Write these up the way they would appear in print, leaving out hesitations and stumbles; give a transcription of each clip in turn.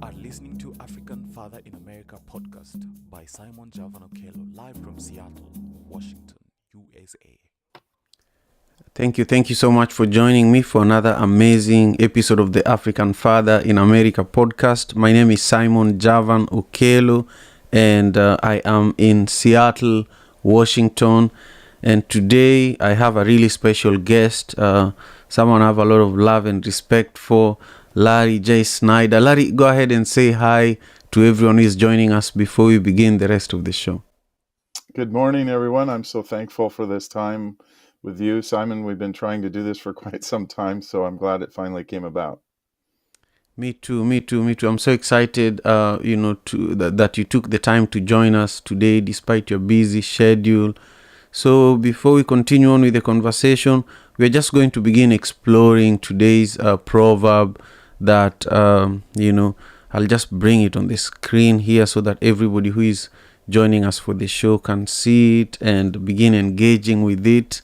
are listening to African Father in America podcast by Simon Javan Okello, live from Seattle, Washington, USA. Thank you so much for joining me for another amazing episode of the African Father in America podcast. My name is Simon Javan Okello, and I am in Seattle, Washington. And today I have a really special guest, someone I have a lot of love and respect for, Larry J. Snyder. Larry, go ahead and say hi to everyone who is joining us before we begin the rest of the show. Good morning, everyone. I'm so thankful for this time with you, Simon. We've been trying to do this for quite some time, so I'm glad it finally came about. Me too. I'm so excited, that you took the time to join us today despite your busy schedule. So before we continue on with the conversation, we're just going to begin exploring today's proverb that, I'll just bring it on the screen here so that everybody who is joining us for the show can see it and begin engaging with it.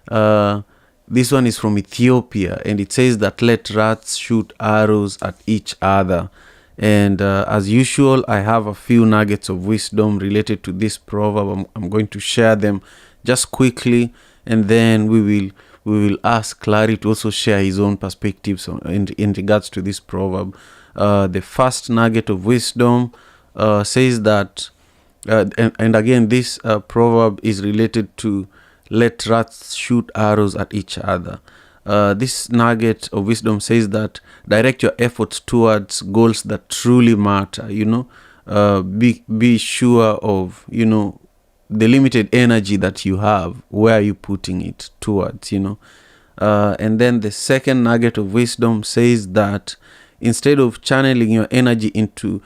This one is from Ethiopia, and it says that let rats shoot arrows at each other. And as usual, I have a few nuggets of wisdom related to this proverb. I'm going to share them just quickly, and then we will ask Larry to also share his own perspectives in regards to this proverb. The first nugget of wisdom says that, and again, this proverb is related to let rats shoot arrows at each other. This nugget of wisdom says that direct your efforts towards goals that truly matter. Be sure of the limited energy that you have. Where are you putting it towards? And then the second nugget of wisdom says that instead of channeling your energy into,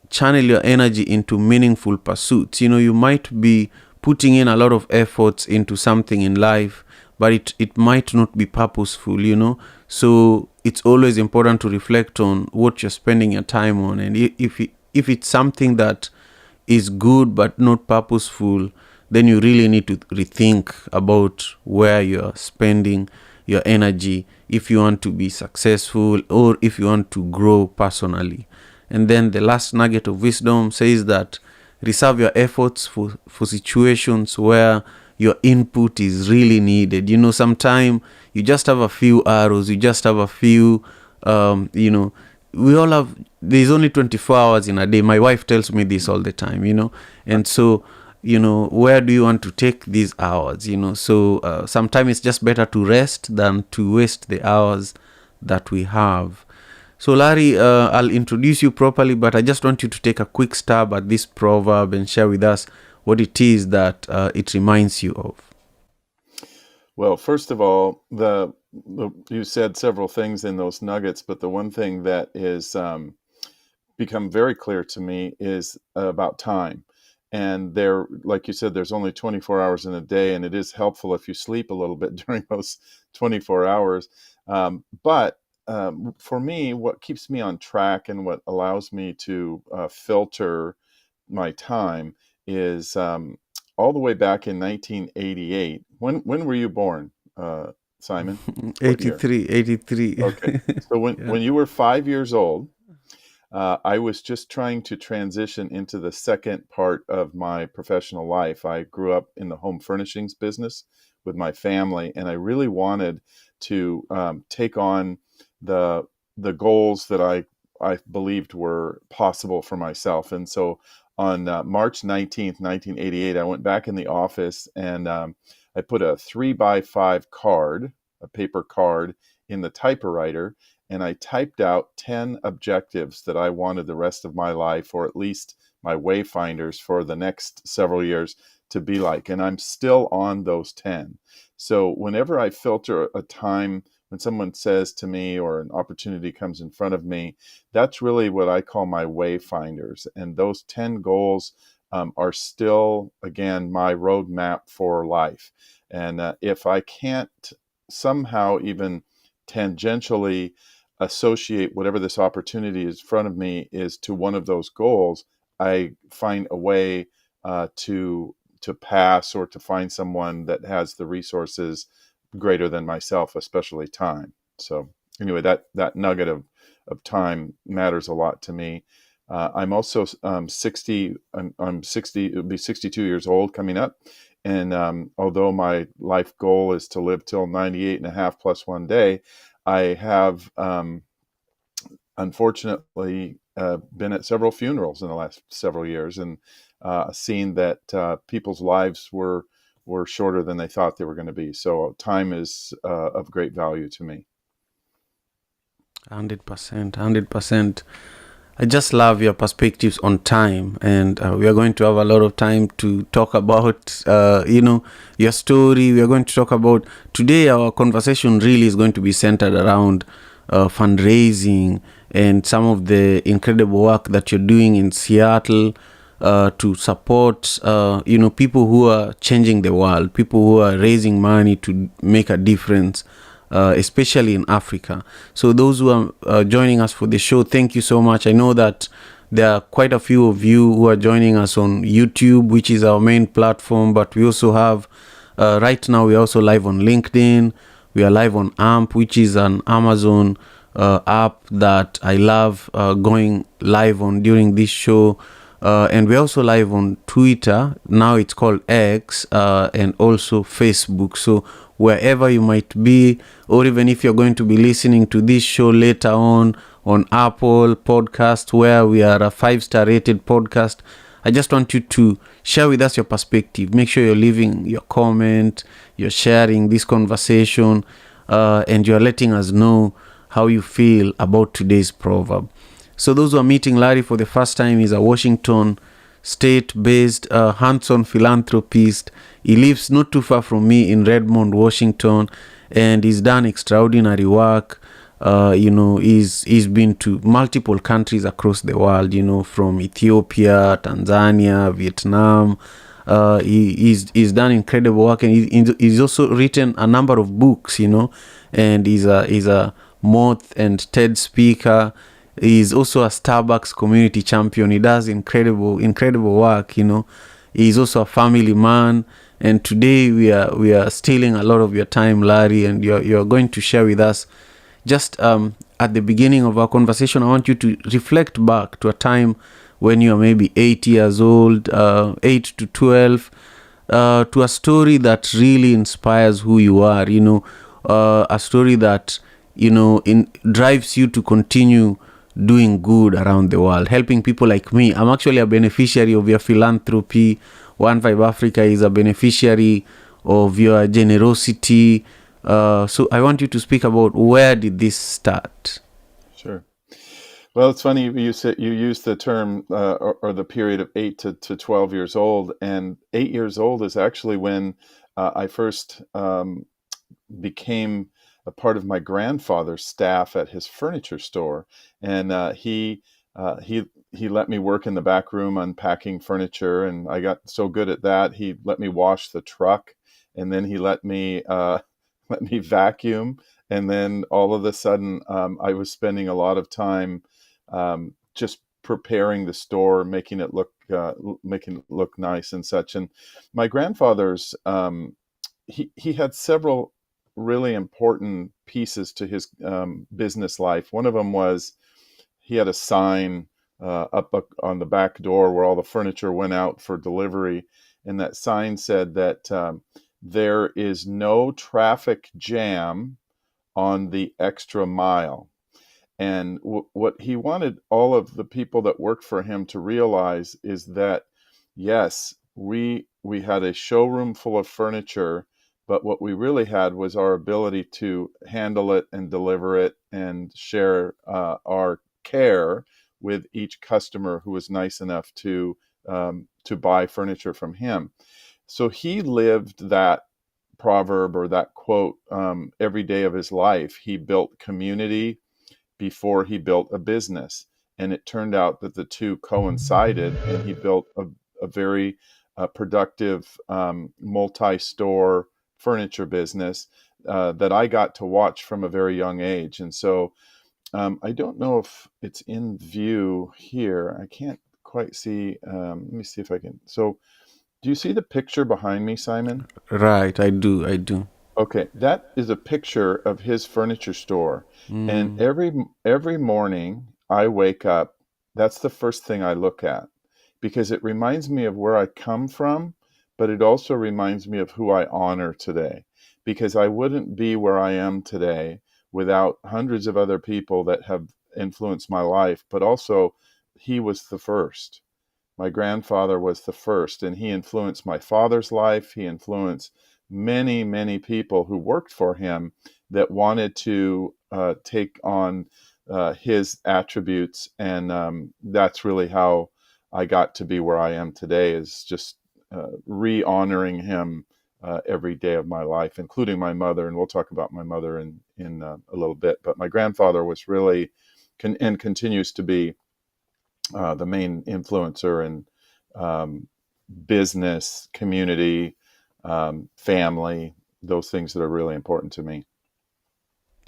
channel your energy into meaningful pursuits. You might be putting in a lot of efforts into something in life, but it might not be purposeful, So it's always important to reflect on what you're spending your time on. And if it's something that is good but not purposeful, then you really need to rethink about where you're spending your energy if you want to be successful or if you want to grow personally. And then the last nugget of wisdom says that reserve your efforts for situations where your input is really needed. Sometimes you just have a few arrows, you just have a few, we all have, there's only 24 hours in a day. My wife tells me this all the time, and so, where do you want to take these hours, so sometimes it's just better to rest than to waste the hours that we have. So Larry, I'll introduce you properly, but I just want you to take a quick stab at this proverb and share with us what it is that it reminds you of. Well, first of all, you said several things in those nuggets, but the one thing that is become very clear to me is about time. And like you said, there's only 24 hours in a day, and it is helpful if you sleep a little bit during those 24 hours. But for me, what keeps me on track and what allows me to filter my time is all the way back in 1988. When were you born, Simon? 83. Okay. So when you were 5 years old, I was just trying to transition into the second part of my professional life. I grew up in the home furnishings business with my family, and I really wanted to take on the goals that I believed were possible for myself. And so on March 19th, 1988, I went back in the office and I put a 3x5 card, a paper card, in the typewriter, and I typed out 10 objectives that I wanted the rest of my life, or at least my wayfinders for the next several years, to be like. And I'm still on those 10. So whenever I filter a time, when someone says to me or an opportunity comes in front of me, that's really what I call my wayfinders. And those 10 goals are still, again, my roadmap for life. And if I can't somehow even tangentially associate whatever this opportunity is in front of me is to one of those goals, I find a way to pass or to find someone that has the resources greater than myself, especially time. So anyway, that nugget of of time matters a lot to me. I'm also 60. I'm 60. It'll be 62 years old coming up. And although my life goal is to live till 98 and a half plus one day, I have unfortunately been at several funerals in the last several years and seen that people's lives were shorter than they thought they were going to be. So time is of great value to me. 100%. I just love your perspectives on time, and we are going to have a lot of time to talk about, your story. We are going to talk about today. Our conversation really is going to be centered around fundraising and some of the incredible work that you're doing in Seattle to support, people who are changing the world, people who are raising money to make a difference. Especially in Africa. So those who are joining us for the show, thank you so much. I know that there are quite a few of you who are joining us on YouTube, which is our main platform, but we also have, right now, we're also live on LinkedIn. We are live on AMP, which is an Amazon app that I love going live on during this show. And we're also live on Twitter. Now it's called X, and also Facebook. So wherever you might be, or even if you're going to be listening to this show later on Apple Podcast, where we are a 5-star rated podcast, I just want you to share with us your perspective. Make sure you're leaving your comment, you're sharing this conversation, and you're letting us know how you feel about today's proverb. So those who are meeting Larry for the first time, is a Washington state-based hands-on philanthropist. He lives not too far from me in Redmond, Washington, and he's done extraordinary work. He's been to multiple countries across the world, from Ethiopia, Tanzania, Vietnam. He's done incredible work, and he's also written a number of books, and he's a Moth and TED speaker. He's also a Starbucks community champion. He does incredible work, He's also a family man. And today we are stealing a lot of your time, Larry, and you're going to share with us. Just at the beginning of our conversation, I want you to reflect back to a time when you are maybe 8 years old, 8 to 12, to a story that really inspires who you are, a story that, drives you to continue doing good around the world, helping people like me. I'm actually a beneficiary of your philanthropy. 15 Africa is a beneficiary of your generosity. So I want you to speak about, where did this start? Sure. Well, it's funny you used the term or the period of 8 to 12 years old, and 8 years old is actually when I first became a part of my grandfather's staff at his furniture store, and he let me work in the back room unpacking furniture, and I got so good at that. He let me wash the truck, and then he let me vacuum, and then all of a sudden I was spending a lot of time just preparing the store, making it look nice and such. And my grandfather's he had several really important pieces to his business life. One of them was he had a sign up on the back door where all the furniture went out for delivery, and that sign said that there is no traffic jam on the extra mile. And what he wanted all of the people that worked for him to realize is that, yes, we had a showroom full of furniture, but what we really had was our ability to handle it and deliver it and share our care with each customer who was nice enough to buy furniture from him. So he lived that proverb or that quote every day of his life. He built community before he built a business, and it turned out that the two coincided, and he built a very productive multi-store furniture business that I got to watch from a very young age. And so I don't know if it's in view here. I can't quite see. Let me see if I can. So do you see the picture behind me, Simon? Right, I do. Okay, that is a picture of his furniture store. And Mm, every morning I wake up, that's the first thing I look at because it reminds me of where I come from, but it also reminds me of who I honor today. Because I wouldn't be where I am today without hundreds of other people that have influenced my life, but also he was the first. My grandfather was the first, and he influenced my father's life. He influenced many, many people who worked for him that wanted to take on his attributes. And that's really how I got to be where I am today, is just re-honoring him every day of my life, including my mother. And we'll talk about my mother in a little bit. But my grandfather was really, and continues to be, the main influencer in um, business, community, family, those things that are really important to me.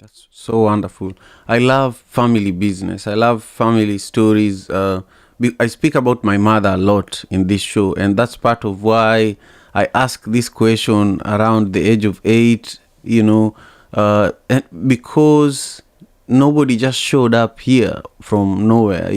that's so wonderful. I love family business. I love family stories. I speak about my mother a lot in this show, and that's part of why I ask this question around the age of 8. And because nobody just showed up here from nowhere.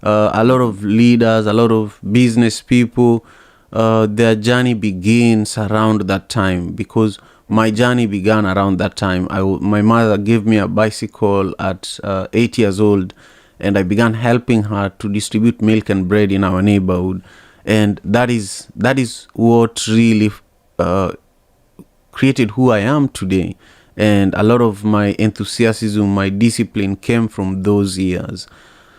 A lot of leaders, a lot of business people, their journey begins around that time, because my journey began around that time. My mother gave me a bicycle at 8 years old, and I began helping her to distribute milk and bread in our neighborhood. And that is what really uh, created who I am today. And a lot of my enthusiasm, my discipline came from those years.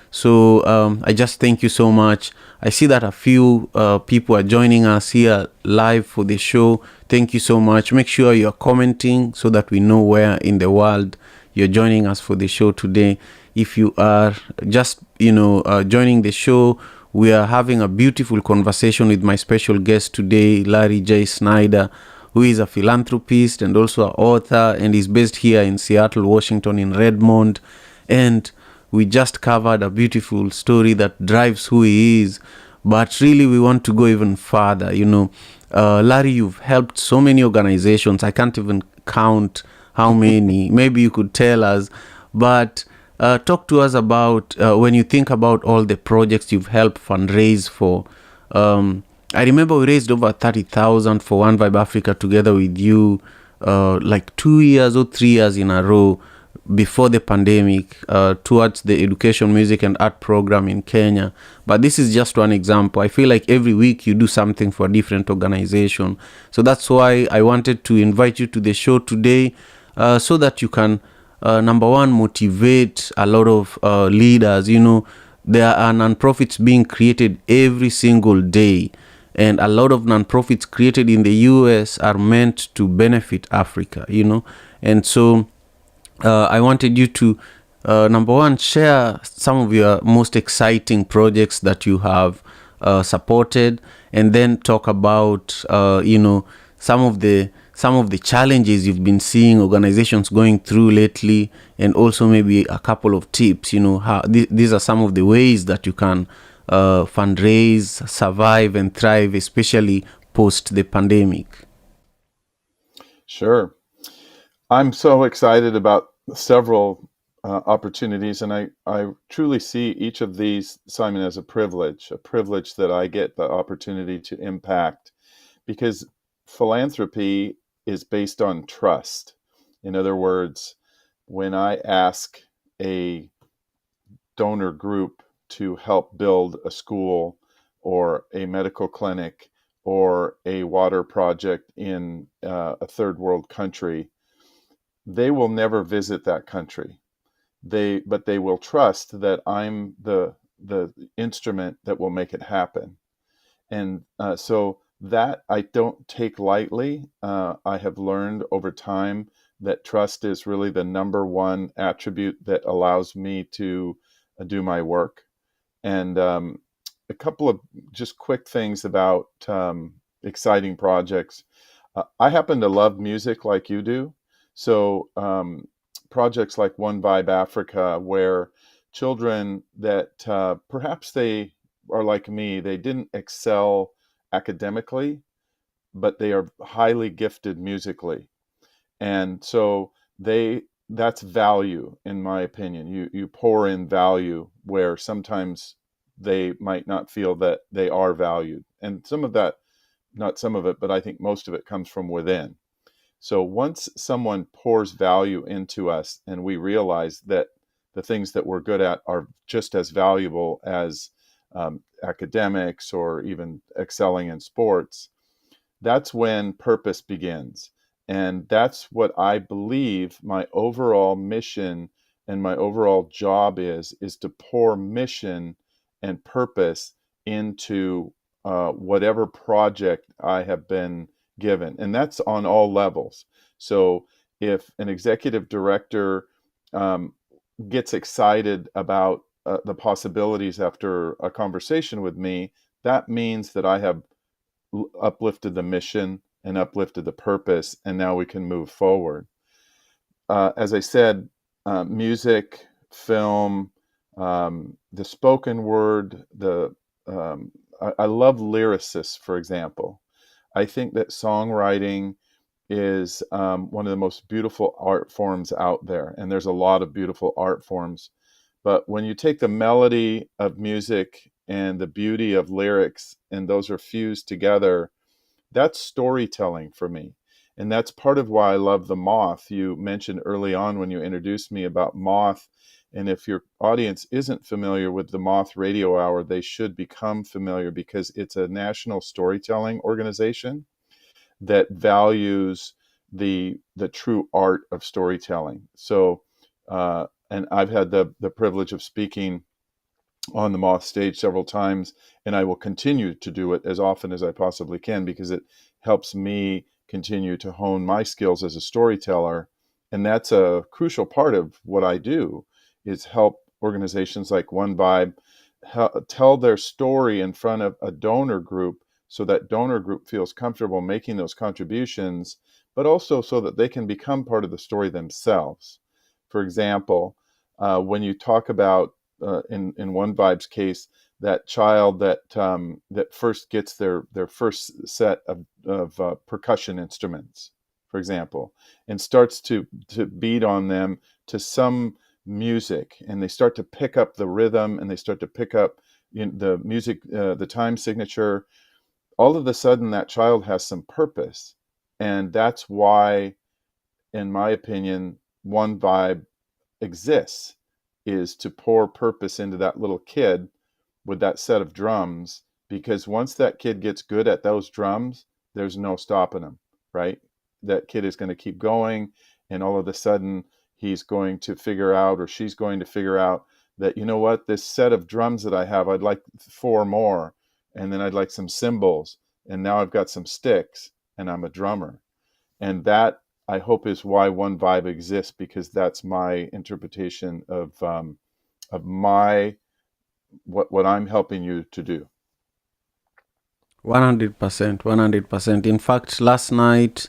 So I just thank you so much. I see that a few people are joining us here live for the show. Thank you so much. Make sure you're commenting so that we know where in the world you're joining us for the show today. If you are just, joining the show, we are having a beautiful conversation with my special guest today, Larry J. Snyder, who is a philanthropist and also an author, and is based here in Seattle, Washington, in Redmond. And we just covered a beautiful story that drives who he is. But really, we want to go even further. Larry, you've helped so many organizations. I can't even count how many. Maybe you could tell us. But talk to us about when you think about all the projects you've helped fundraise for. I remember we raised over 30,000 for One Vibe Africa together with you, like 2 years or 3 years in a row before the pandemic, towards the education, music, and art program in Kenya. But this is just one example. I feel like every week you do something for a different organization. So that's why I wanted to invite you to the show today, so that you can, number one, motivate a lot of leaders. There are nonprofits being created every single day. And a lot of nonprofits created in the US are meant to benefit Africa, And so I wanted you to, number one, share some of your most exciting projects that you have supported, and then talk about, some of the challenges you've been seeing organizations going through lately, and also maybe a couple of tips. How these are some of the ways that you can fundraise, survive, and thrive, especially post the pandemic. Sure. I'm so excited about several opportunities, and I truly see each of these, Simon, as a privilege that I get the opportunity to impact, because philanthropy is based on trust. In other words, when I ask a donor group to help build a school or a medical clinic or a water project in a third world country, they will never visit that country. But they will trust that I'm the instrument that will make it happen. And so that I don't take lightly. I have learned over time that trust is really the number one attribute that allows me to do my work. And a couple of just quick things about exciting projects. I happen to love music like you do. So projects like One Vibe Africa, where children that perhaps they are like me, they didn't excel academically, but they are highly gifted musically. And so that's value, in my opinion. You pour in value where sometimes they might not feel that they are valued. And some of that, not some of it, but I think most of it comes from within. So once someone pours value into us and we realize that the things that we're good at are just as valuable as academics or even excelling in sports, that's when purpose begins. And that's what I believe my overall mission and my overall job is to pour mission and purpose into whatever project I have been given. And that's on all levels. So if an executive director gets excited about the possibilities after a conversation with me, that means that I have uplifted the mission and uplifted the purpose, and now we can move forward. As I said, music, film, the spoken word, I love lyricists, for example. I think that songwriting is one of the most beautiful art forms out there, and there's a lot of beautiful art forms. But when you take the melody of music and the beauty of lyrics, and those are fused together, that's storytelling for me. And that's part of why I love The Moth. You mentioned early on when you introduced me about Moth. And if your audience isn't familiar with the Moth Radio Hour, they should become familiar, because it's a national storytelling organization that values the true art of storytelling. So, and I've had the privilege of speaking on the Moth stage several times, and I will continue to do it as often as I possibly can, because it helps me continue to hone my skills as a storyteller. And that's a crucial part of what I do, is help organizations like One Vibe tell their story in front of a donor group, so that donor group feels comfortable making those contributions, but also so that they can become part of the story themselves. For example, when you talk about in One Vibe's case, that child that first gets their first set of percussion instruments, for example, and starts to beat on them to some music, and they start to pick up the rhythm, and they start to pick up the music, the time signature. All of a sudden, that child has some purpose, and that's why, in my opinion, One Vibe exists, is to pour purpose into that little kid with that set of drums, because once that kid gets good at those drums, there's no stopping him, right? That kid is going to keep going, and all of a sudden he's going to figure out, or she's going to figure out, that, you know what, this set of drums that I have, I'd like 4 more, and then I'd like some cymbals, and now I've got some sticks, and I'm a drummer. And that, I hope, is why One Vibe exists, because that's my interpretation of my what I'm helping you to do. 100%, 100%. In fact, last night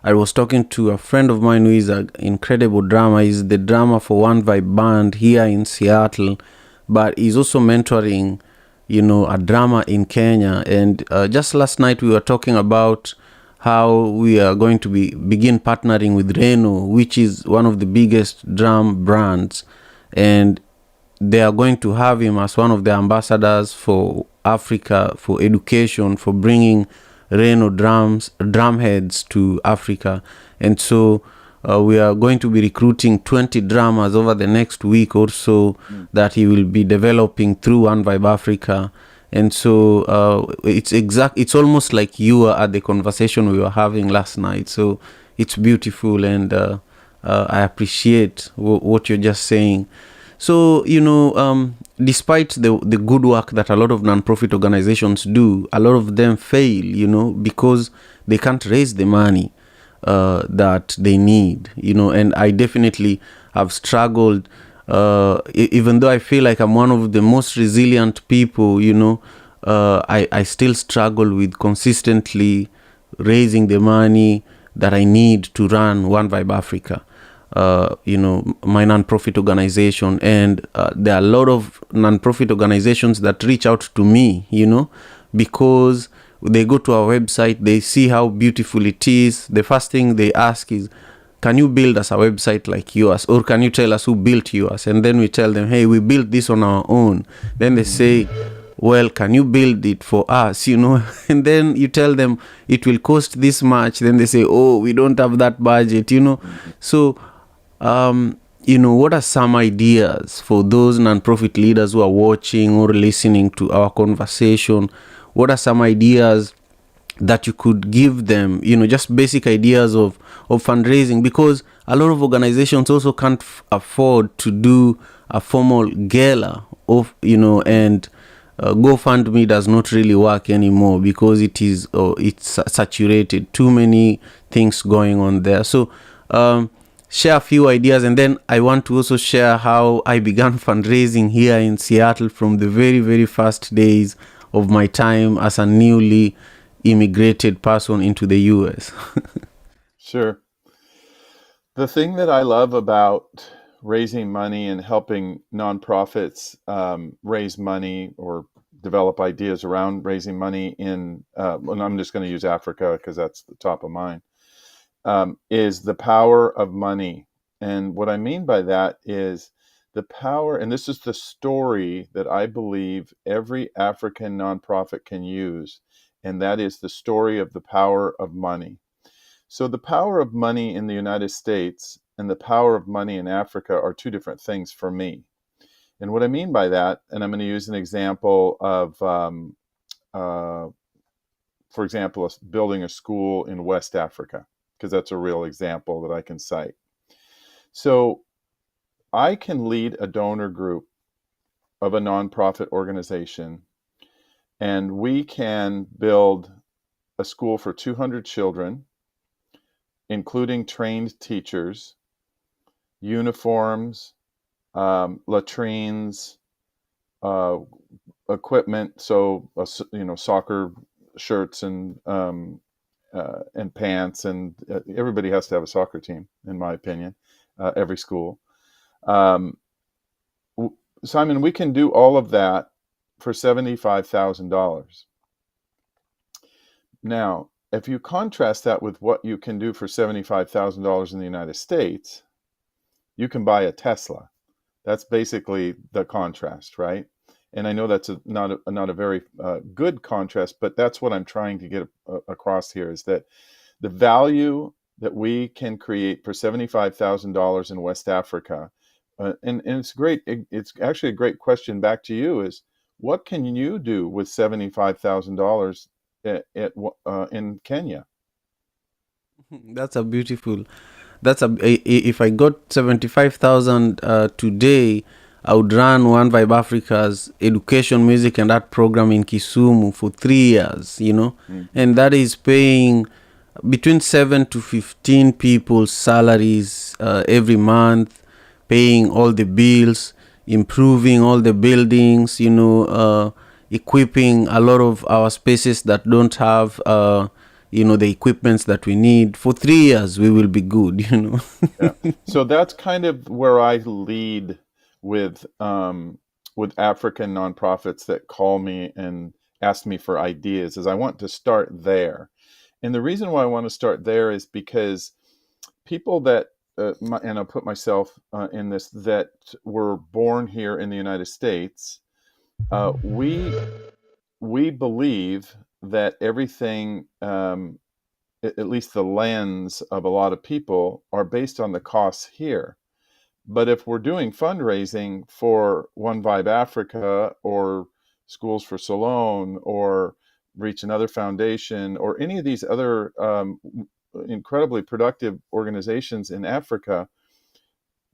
I was talking to a friend of mine who is an incredible drummer. He's the drummer for One Vibe band here in Seattle, but he's also mentoring, a drummer in Kenya. And just last night we were talking about how we are going to begin partnering with Reno, which is one of the biggest drum brands, and they are going to have him as one of the ambassadors for Africa, for education, for bringing Reno drum heads to Africa. And so we are going to be recruiting 20 drummers over the next week or so that he will be developing through One Vibe Africa. And so it's almost like you were at the conversation we were having last night. So it's beautiful, and I appreciate what you're just saying. So, despite the good work that a lot of non-profit organizations do, a lot of them fail, because they can't raise the money that they need, and I definitely have struggled, even though I feel like I'm one of the most resilient people, I still struggle with consistently raising the money that I need to run One Vibe Africa. My non-profit organization, and there are a lot of non-profit organizations that reach out to me, because they go to our website, they see how beautiful it is. The first thing they ask is, can you build us a website like yours, or can you tell us who built yours? And then we tell them, hey, we built this on our own. Then they say, well, can you build it for us, and then you tell them it will cost this much. Then they say, oh, we don't have that budget, So what are some ideas for those nonprofit leaders who are watching or listening to our conversation? What are some ideas that you could give them, just basic ideas of fundraising? Because a lot of organizations also can't afford to do a formal gala of, and GoFundMe does not really work anymore because it's saturated, too many things going on there. So share a few ideas, and then I want to also share how I began fundraising here in Seattle from the very, very first days of my time as a newly immigrated person into the US. Sure. The thing that I love about raising money and helping nonprofits raise money or develop ideas around raising money and I'm just going to use Africa because that's the top of mind, is the power of money. And what I mean by that is the power, and this is the story that I believe every African nonprofit can use, and that is the story of the power of money. So the power of money in the United States and the power of money in Africa are two different things for me. And what I mean by that, and I'm going to use an example of, for example, building a school in West Africa, because that's a real example that I can cite. So I can lead a donor group of a nonprofit organization, and we can build a school for 200 children, including trained teachers, uniforms, latrines, equipment, so soccer shirts and pants, and everybody has to have a soccer team, in my opinion, every school. Simon, we can do all of that for $75,000. Now, if you contrast that with what you can do for $75,000 in the United States, you can buy a Tesla. That's basically the contrast, right? And I know that's not a very good contrast, but that's what I'm trying to get across here, is that the value that we can create for $75,000 in West Africa, and it's great. It's actually a great question back to you: is what can you do with $75,000 in Kenya? That's a beautiful. If I got 75,000 today, I would run One Vibe Africa's education, music, and art program in Kisumu for 3 years. And that is paying between 7 to 15 people's salaries every month, paying all the bills, improving all the buildings, equipping a lot of our spaces that don't have the equipments that we need. For 3 years, we will be good, Yeah. So that's kind of where I lead with African nonprofits that call me and ask me for ideas, is I want to start there. And the reason why I want to start there is because people that, and I'll put myself in this, that were born here in the United States, we believe that everything, at least the lens of a lot of people, are based on the costs here. But if we're doing fundraising for One Vibe Africa or Schools for Salone or Reach Another Foundation or any of these other incredibly productive organizations in Africa,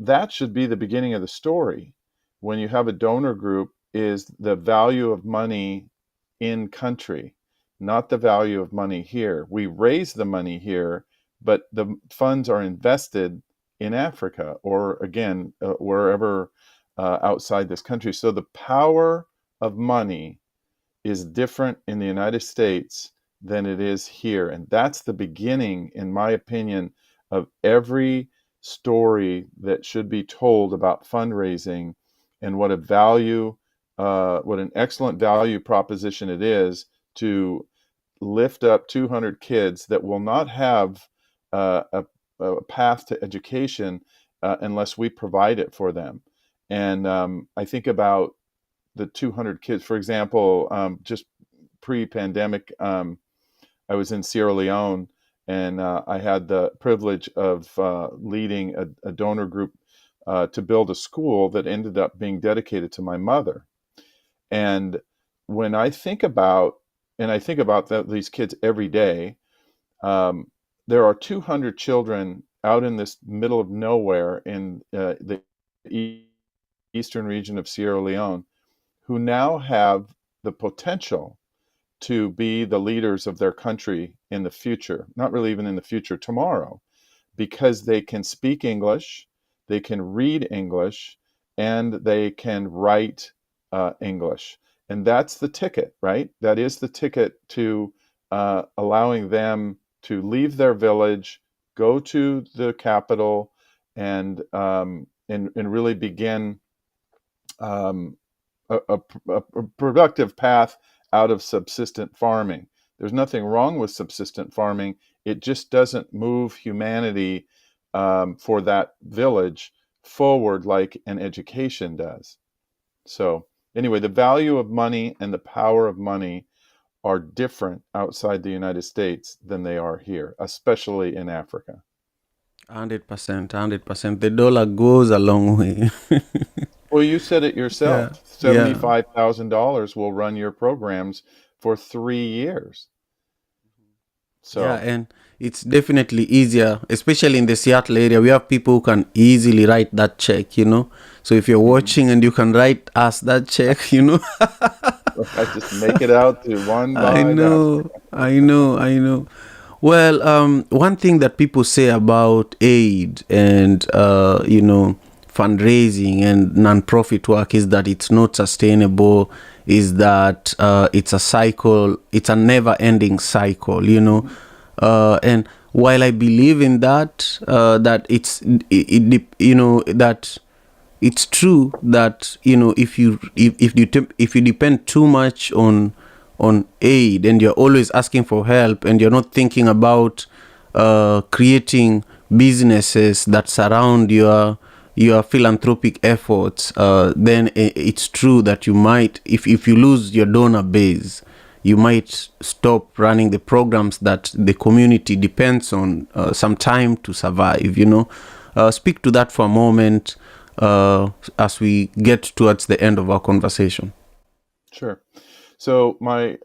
that should be the beginning of the story. When you have a donor group, is the value of money in country, not the value of money here. We raise the money here, but the funds are invested in Africa or, again, wherever outside this country. So the power of money is different in the United States than it is here. And that's the beginning, in my opinion, of every story that should be told about fundraising, and what an excellent value proposition it is to lift up 200 kids that will not have a path to education unless we provide it for them. And I think about the 200 kids, for example, just pre-pandemic, I was in Sierra Leone, and I had the privilege of leading a donor group to build a school that ended up being dedicated to my mother. And when I think about, these kids every day, there are 200 children out in this middle of nowhere in the eastern region of Sierra Leone who now have the potential to be the leaders of their country in the future, not really even in the future, tomorrow, because they can speak English, they can read English, and they can write English. And that's the ticket, right? That is the ticket to allowing them to leave their village, go to the capital, and really begin a productive path out of subsistent farming. There's nothing wrong with subsistent farming. It just doesn't move humanity for that village forward like an education does. So anyway, the value of money and the power of money are different outside the United States than they are here, especially in Africa. 100%. The dollar goes a long way. Well, you said it yourself. Yeah. $75,000 will run your programs for 3 years. So Yeah, and it's definitely easier, especially in the Seattle area. We have people who can easily write that check, So if you're watching and you can write us that check, I just make it out to one I know. Well, one thing that people say about aid and, fundraising and non-profit work is that it's not sustainable, is that it's a cycle, it's a never-ending cycle, and while I believe in that, that that it's true that if you depend too much on aid and you're always asking for help and you're not thinking about creating businesses that surround your philanthropic efforts, then it's true that you might, if you lose your donor base, you might stop running the programs that the community depends on some time to survive. Speak to that for a moment as we get towards the end of our conversation. Sure. So my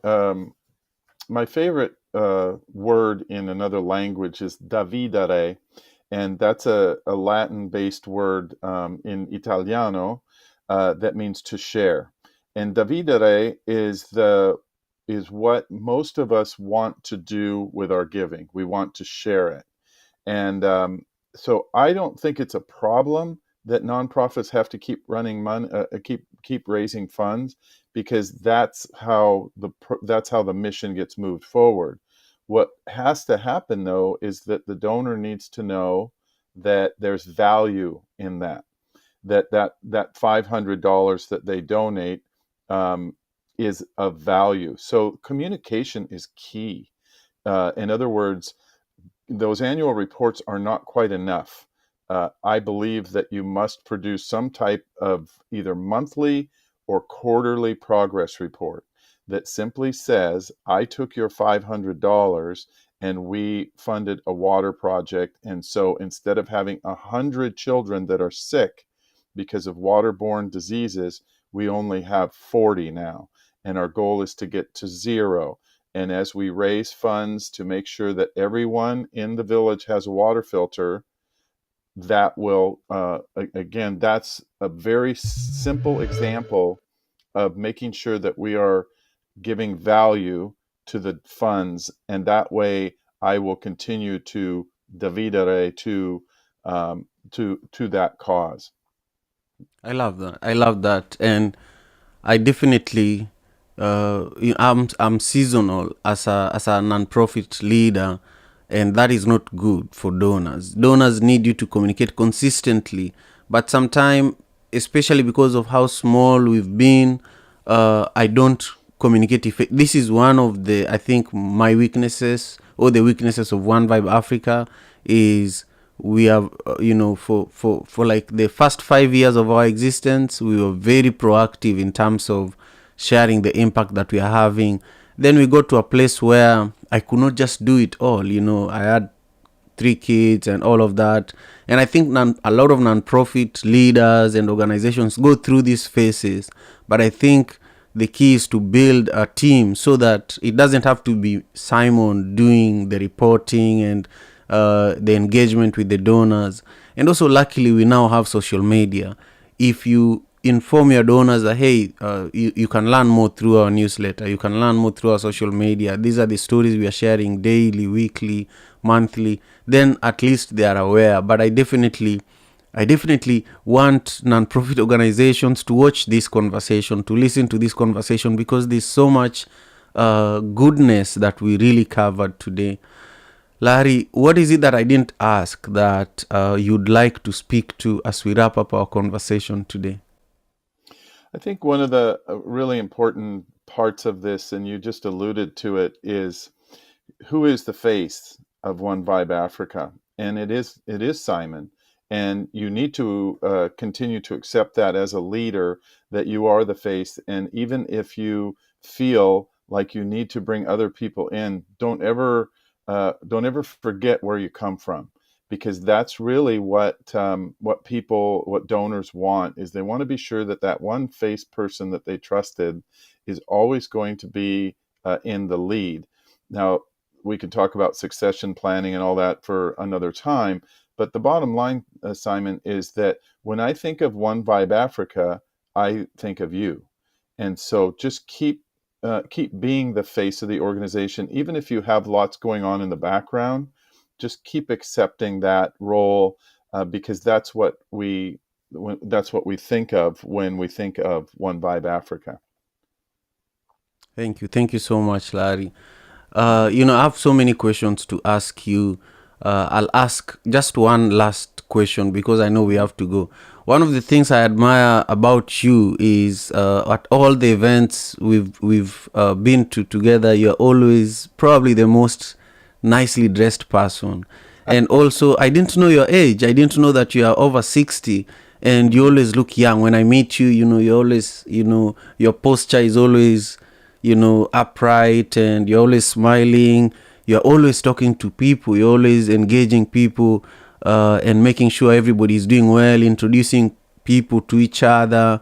favorite word in another language is dividere, and that's a Latin-based word in Italiano that means to share. And dividere is what most of us want to do with our giving. We want to share it. And so I don't think it's a problem that nonprofits have to keep running money, keep raising funds, because that's how the mission gets moved forward. What has to happen, though, is that the donor needs to know that there's value in that $500 that they donate is of value. So communication is key. In other words, those annual reports are not quite enough. I believe that you must produce some type of either monthly or quarterly progress report that simply says, I took your $500 and we funded a water project. And so instead of having 100 children that are sick because of waterborne diseases, we only have 40 now. And our goal is to get to 0. And as we raise funds to make sure that everyone in the village has a water filter, that will, again, that's a very simple example of making sure that we are giving value to the funds. And that way I will continue to dividere to that cause. I love that. And I definitely, I'm seasonal as a non-profit leader, and that is not good for donors. Donors need you to communicate consistently, but sometimes, especially because of how small we've been, I don't communicate effectively. This is one of the, I think, my weaknesses, or the weaknesses of One Vibe Africa, is we have, for like the first 5 years of our existence, we were very proactive in terms of sharing the impact that we are having. Then we got to a place where I could not just do it all. I had 3 kids and all of that. And I think a lot of nonprofit leaders and organizations go through these phases. But I think the key is to build a team so that it doesn't have to be Simon doing the reporting and the engagement with the donors. And also, luckily, we now have social media. If you inform your donors that, hey, you can learn more through our newsletter, you can learn more through our social media, these are the stories we are sharing daily, weekly, monthly, then at least they are aware. But I definitely want nonprofit organizations to watch this conversation, to listen to this conversation, because there's so much goodness that we really covered today. Larry, what is it that I didn't ask that you'd like to speak to as we wrap up our conversation today? I think one of the really important parts of this, and you just alluded to it, is who is the face of One Vibe Africa? And it is Simon. And you need to continue to accept that as a leader, that you are the face. And even if you feel like you need to bring other people in, don't ever forget where you come from, because that's really what donors want, is they want to be sure that that one face person that they trusted is always going to be in the lead. Now, we could talk about succession planning and all that for another time, but the bottom line, Simon, is that when I think of One Vibe Africa, I think of you. And so just keep being the face of the organization, even if you have lots going on in the background. Just keep accepting that role, because that's what we think of when we think of One Vibe Africa. Thank you so much, Larry. I have so many questions to ask you. I'll ask just one last question because I know we have to go. One of the things I admire about you is at all the events we've been to together, you're always probably the most nicely dressed person. And also, I didn't know your age. I didn't know that you are over 60, and you always look young. When I meet you, you always, your posture is always, upright, and you're always smiling. You're always talking to people. You're always engaging people and making sure everybody is doing well, introducing people to each other.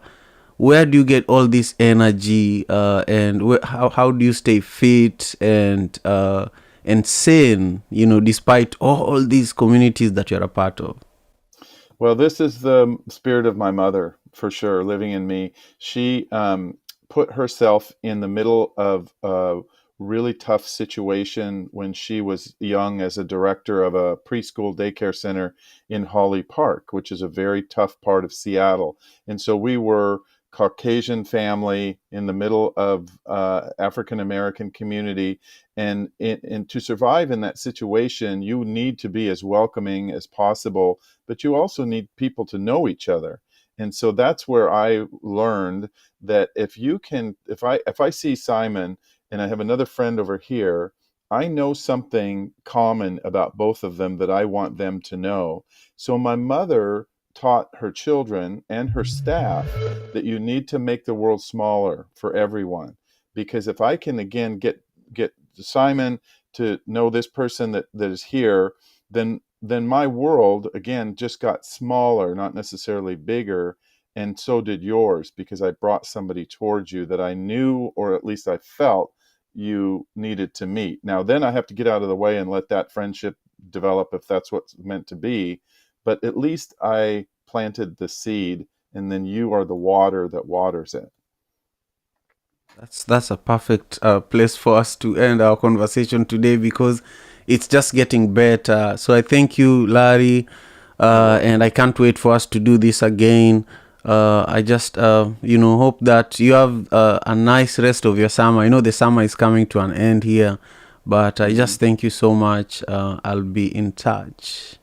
Where do you get all this energy, and how do you stay fit and sane, despite all these communities that you're a part of? Well, this is the spirit of my mother, for sure, living in me. She put herself in the middle of a really tough situation when she was young as a director of a preschool daycare center in Holly Park, which is a very tough part of Seattle. And so we were Caucasian family in the middle of African American community, and to survive in that situation, you need to be as welcoming as possible, but you also need people to know each other. And so that's where I learned that if I see Simon and I have another friend over here, I know something common about both of them that I want them to know. So my mother taught her children and her staff that you need to make the world smaller for everyone. Because if I can again get Simon to know this person that is here, then my world again just got smaller, not necessarily bigger. And so did yours, because I brought somebody towards you that I knew, or at least I felt, you needed to meet. Now then I have to get out of the way and let that friendship develop if that's what's meant to be. But at least I planted the seed, and then you are the water that waters it. That's a perfect place for us to end our conversation today, because it's just getting better. So I thank you, Larry, and I can't wait for us to do this again. I just, hope that you have a nice rest of your summer. I know the summer is coming to an end here, but I just thank you so much. I'll be in touch.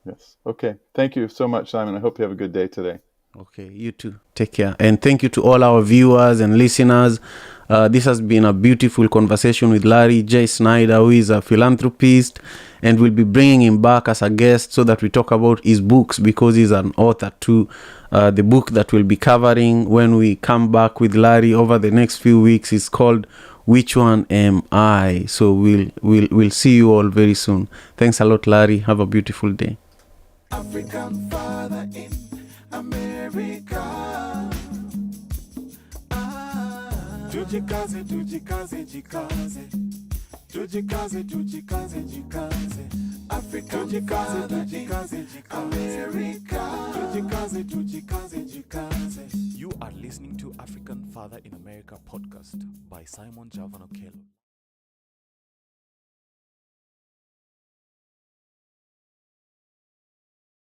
Yes. Okay. Thank you so much, Simon. I hope you have a good day today. Okay, you too. Take care. And thank you to all our viewers and listeners. This has been a beautiful conversation with Larry J. Snyder, who is a philanthropist, and we'll be bringing him back as a guest so that we talk about his books, because he's an author too. The book that we'll be covering when we come back with Larry over the next few weeks is called Which One Am I? So we'll see you all very soon. Thanks a lot, Larry. Have a beautiful day. African father in America. Tujikaze, tujikaze, jikaze. Tujikaze, tujikaze, jikaze. African father in America. Tujikaze, tujikaze, jikaze. You are listening to African Father in America podcast by Simon Javan Okello.